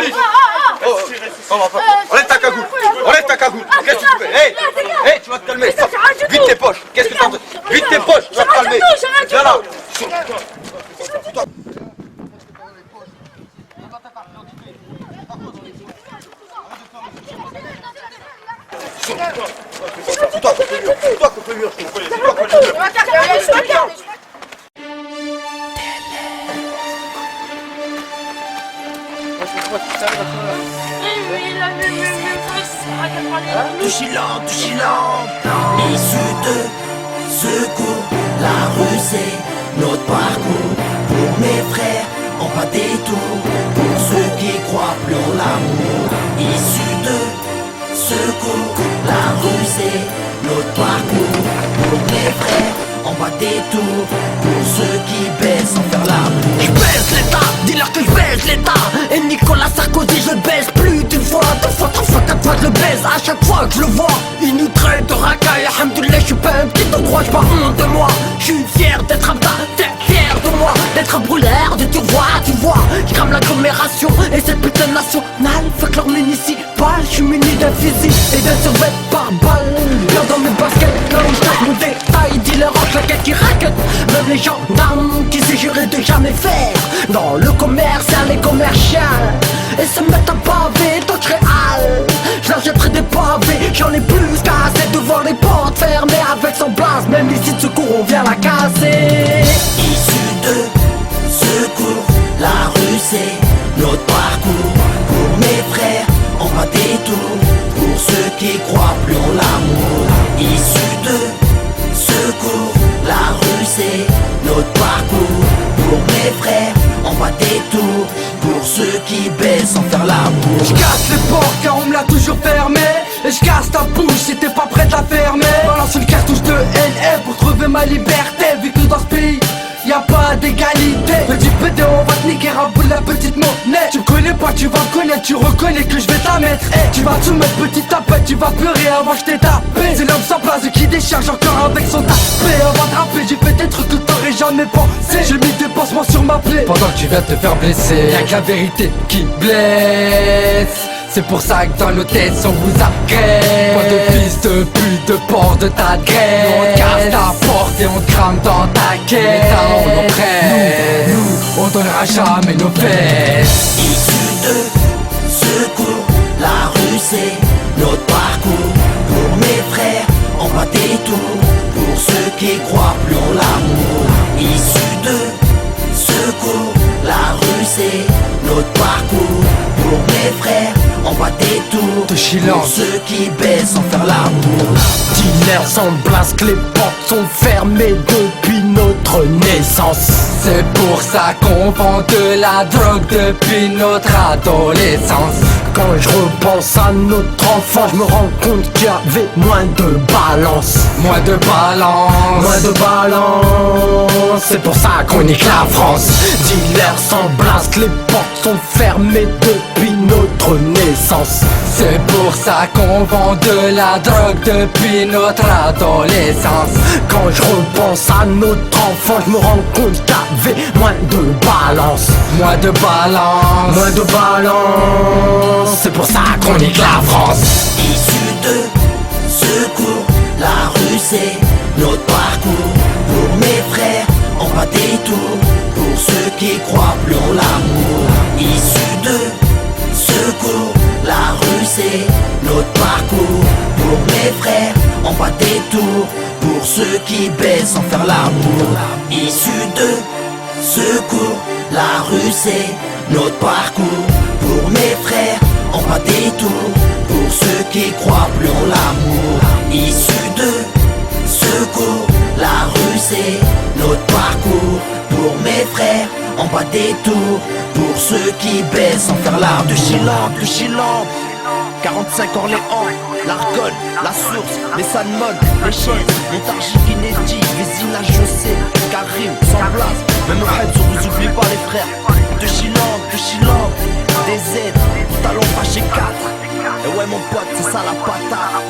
police. Enlève ta cagoule. Enlève ta cagoule. Qu'est-ce que tu fais? Hey, tu vas te calmer. Vite tes poches. Qu'est-ce que t'as fait? Vite tes poches, tu vas te calmer. Viens là. Touchilant, issu de secours, la rue c'est notre parcours. Pour mes frères, en pas détour, pour ceux qui croient plus en l'amour. Issu de secours, la rue c'est notre parcours. Pour mes frères, en bas des tours, pour ceux qui baissent sans faire l'amour. Je baisse l'état, dis-leur que je baisse l'état. Et Nicolas Sarkozy je le baisse plus d'une fois, deux fois, trois fois, quatre fois je le baise. À chaque fois que je le vois, il nous traite de racaille. Alhamdoulilah, je suis pas un petit endroit, j'ai pas honte de moi. Je suis fier d'être un tas, fier de moi. D'être un brûleur de tu vois, je crame l'agglomération et cette putain nationale. Fuck leur municipal, je suis muni d'un fusil et d'un survêt par balle. Bien dans mes baskets, là où je tape mon détail. Dealer en claquette qui raquette, même les gendarmes qui s'est juré de jamais faire dans le commercial et commercial. Et se mettent à baver dans le réal. Je leur jetterai des pavés, j'en ai plus qu'assez devant les portes fermées avec son blase. Même ici de secours on vient la casser. Issu de secours, la rue c'est notre parcours. Pour mes frères, on va des tours. Pour ceux qui croient plus en l'amour. Issu de secours, la rue c'est notre parcours. Pour mes frères, on va des tours. Pour ceux qui baissent sans faire l'amour. Je casse les portes car on me l'a toujours fermé. Et je casse ta bouche si t'es pas prête à fermer. Balance une cartouche de NF pour trouver ma liberté. Vu que dans ce pays y'a pas d'égalité. Petit PD on va te niquer à bout de la petite monnaie. Tu me connais pas, tu vas me connaître, tu reconnais que je vais t'en mettre. Tu vas tout mettre petite tapette, tu vas pleurer avant que je t'ai tapé. C'est l'homme sans place qui décharge encore avec son tapé. Avant de rapper j'ai fait des trucs que t'aurais jamais pensé. J'ai mis des pansements sur ma plaie. Pendant que tu viens te faire blesser, y'a que la vérité qui blesse. C'est pour ça que dans nos têtes on vous agresse. Pas de fils de pute, de porc de ta graisse. Nous on te casse ta porte et on te crame dans ta caisse. Les talons on presse. Nous on donnera jamais nos fesses. Issu de secours, la rue c'est notre parcours. Pour mes frères, on va des tours. Pour ceux qui croient plus en l'amour. Issu de secours, la rue c'est notre parcours. Pour mes frères, on va des tours. Pour ceux qui baissent sans faire l'amour. Dealers sans blasque, les portes sont fermées depuis notre naissance. C'est pour ça qu'on vend de la drogue depuis notre adolescence. Quand je repense à notre enfant, je me rends compte qu'il y avait moins de balance. Moins de balance. Moins de balance. C'est pour ça qu'on nique la France. Dealers sans blasque, les portes sont fermées depuis notre naissance. C'est pour ça qu'on vend de la drogue depuis notre adolescence. Quand je repense à notre enfant, je me rends compte qu'il y avait moins de balance. Moins de balance. Moins de balance. C'est pour ça qu'on nique la France. Issu de secours, la rue c'est notre parcours. Pour mes frères, on va des tours. Pour ceux qui croient plus en l'amour. Issu de secours, la rue c'est notre parcours. Pour mes frères, on va des tours. Pour ceux qui baissent sans faire l'amour. Issu de secours, la rue c'est notre parcours. Pour mes frères, on va des tours. Pour ceux qui croient plus en l'amour. Issu de secours, la rue c'est notre parcours. Pour mes frères, on va des tours. Pour ceux qui baissent sans faire l'amour. De Chilampe, 45 Orléans, l'Argonne, la Source, les Salmon, les Chaises, Montargis, Guinetti, Vézinage, José, Karim, sans place. Même au head, on vous oublie pas les frères. De Chilampe, des Z, talons fâchés 4. Et ouais mon pote, c'est ça la patate.